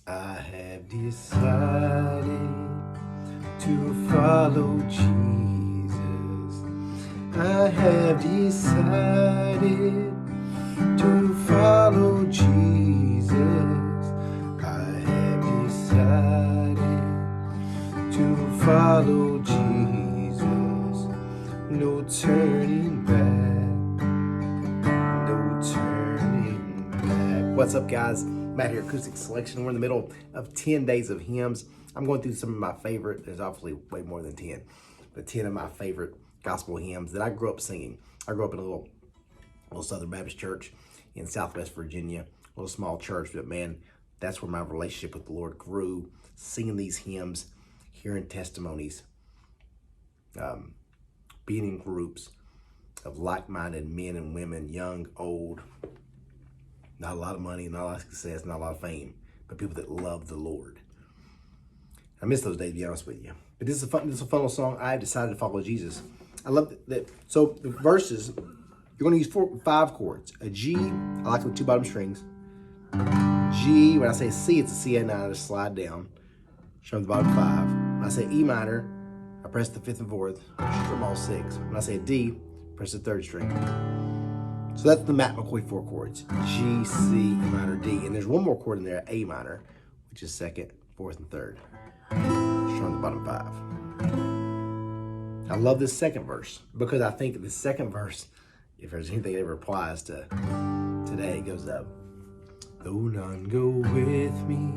I have decided to follow Jesus. I have decided to follow Jesus. I have decided to follow Jesus. No turning back. No turning back. What's up, guys? Matt here, Acoustic Selection. We're in the middle of 10 days of hymns. I'm going through some of my favorite, there's obviously way more than 10, but 10 of my favorite gospel hymns that I grew up singing. I grew up in a little Southern Baptist church in Southwest Virginia, a little small church, but man, that's where my relationship with the Lord grew, singing these hymns, hearing testimonies, being in groups of like-minded men and women, young, old, not a lot of money, not a lot of success, not a lot of fame, but people that love the Lord. I miss those days, to be honest with you. But this is a fun little song. I decided to follow Jesus. I love that. So the verses, you're going to use 5 chords. A G, I like the 2 bottom strings. G, when I say C, it's a C and 9. I just slide down, strum the bottom 5. When I say E minor, I press the 5th and 4th, strum all 6. When I say D, press the 3rd string. So that's the Matt McCoy 4 chords, G, C, E minor, D. And there's one more chord in there, A minor, which is 2nd, 4th, and 3rd. Strum the bottom 5. I love this second verse because I think the second verse, if there's anything that ever applies to today, it goes up. Though none go with me,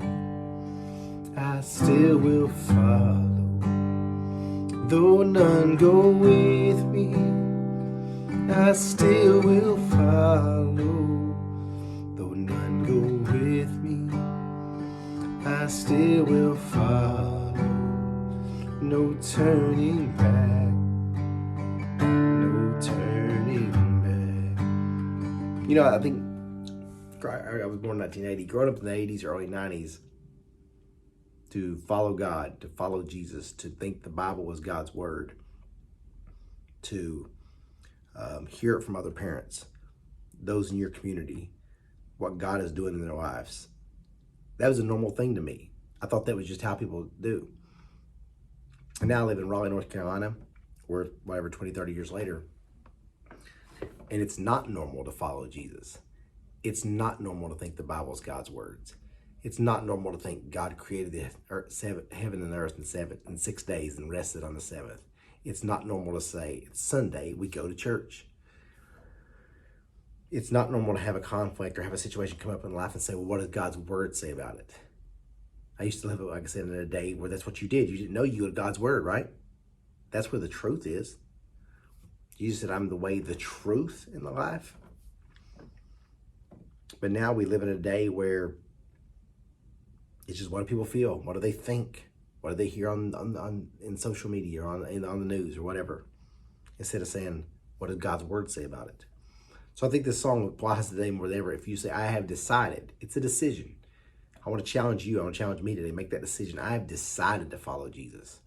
I still will follow. Though none go with me, I still will follow. Though none go with me, I still will follow. No turning back. No turning back. You know, I think I was born in 1980. Growing up in the 80s, early 90s, to follow God, to follow Jesus, to think the Bible was God's word, to hear it from other parents, those in your community, what God is doing in their lives. That was a normal thing to me. I thought that was just how people do. And now I live in Raleigh, North Carolina, where whatever, 20, 30 years later, and it's not normal to follow Jesus. It's not normal to think the Bible is God's words. It's not normal to think God created the heaven and earth in 6 days and rested on the 7th. It's not normal to say, it's Sunday, we go to church. It's not normal to have a conflict or have a situation come up in life and say, well, what does God's word say about it? I used to live, like I said, in a day where that's what you did. You didn't know you had God's word, right? That's where the truth is. Jesus said, I'm the way, the truth, in the life. But now we live in a day where it's just what do people feel? What do they think? What do they hear in social media or on the news or whatever? Instead of saying, what does God's word say about it? So I think this song applies today more than ever. If you say, I have decided, it's a decision. I want to challenge you. I want to challenge me today. Make that decision. I have decided to follow Jesus.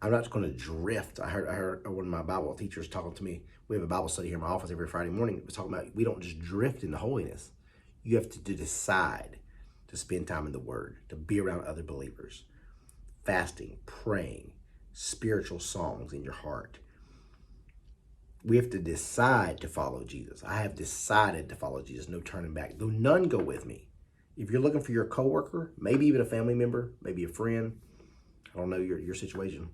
I'm not going to drift. I heard one of my Bible teachers talking to me. We have a Bible study here in my office every Friday morning. It was talking about we don't just drift into holiness. You have to decide to spend time in the Word, to be around other believers, fasting, praying, spiritual songs in your heart. We have to decide to follow Jesus. I have decided to follow Jesus. No turning back. Though none go with me. If you're looking for your coworker, maybe even a family member, maybe a friend, I don't know your situation,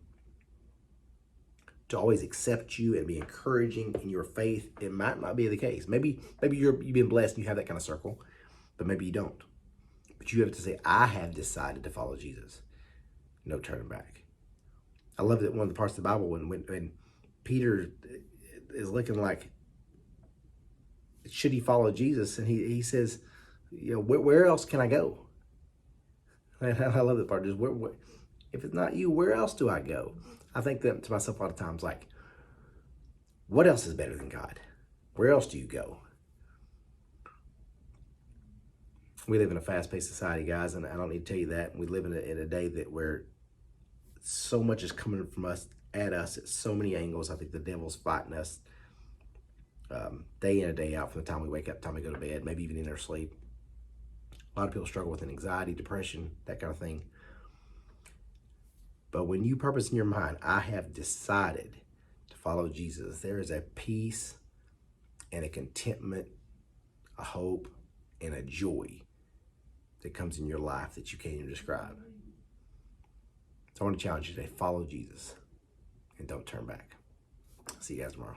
to always accept you and be encouraging in your faith, it might not be the case. Maybe you've been blessed and you have that kind of circle, but maybe you don't. But you have to say, I have decided to follow Jesus. No turning back. I love that one of the parts of the Bible when Peter is looking like, should he follow Jesus? And he says, you know, where else can I go? And I love that part. Just if it's not you, where else do I go? I think that to myself a lot of times, like, what else is better than God? Where else do you go? We live in a fast-paced society, guys, and I don't need to tell you that. We live in a day where so much is coming from us at us at so many angles. I think the devil's fighting us day in and day out from the time we wake up, time we go to bed, maybe even in our sleep. A lot of people struggle with anxiety, depression, that kind of thing. But when you purpose in your mind, I have decided to follow Jesus, there is a peace and a contentment, a hope, and a joy that comes in your life that you can't even describe. So I want to challenge you today, follow Jesus and don't turn back. See you guys tomorrow.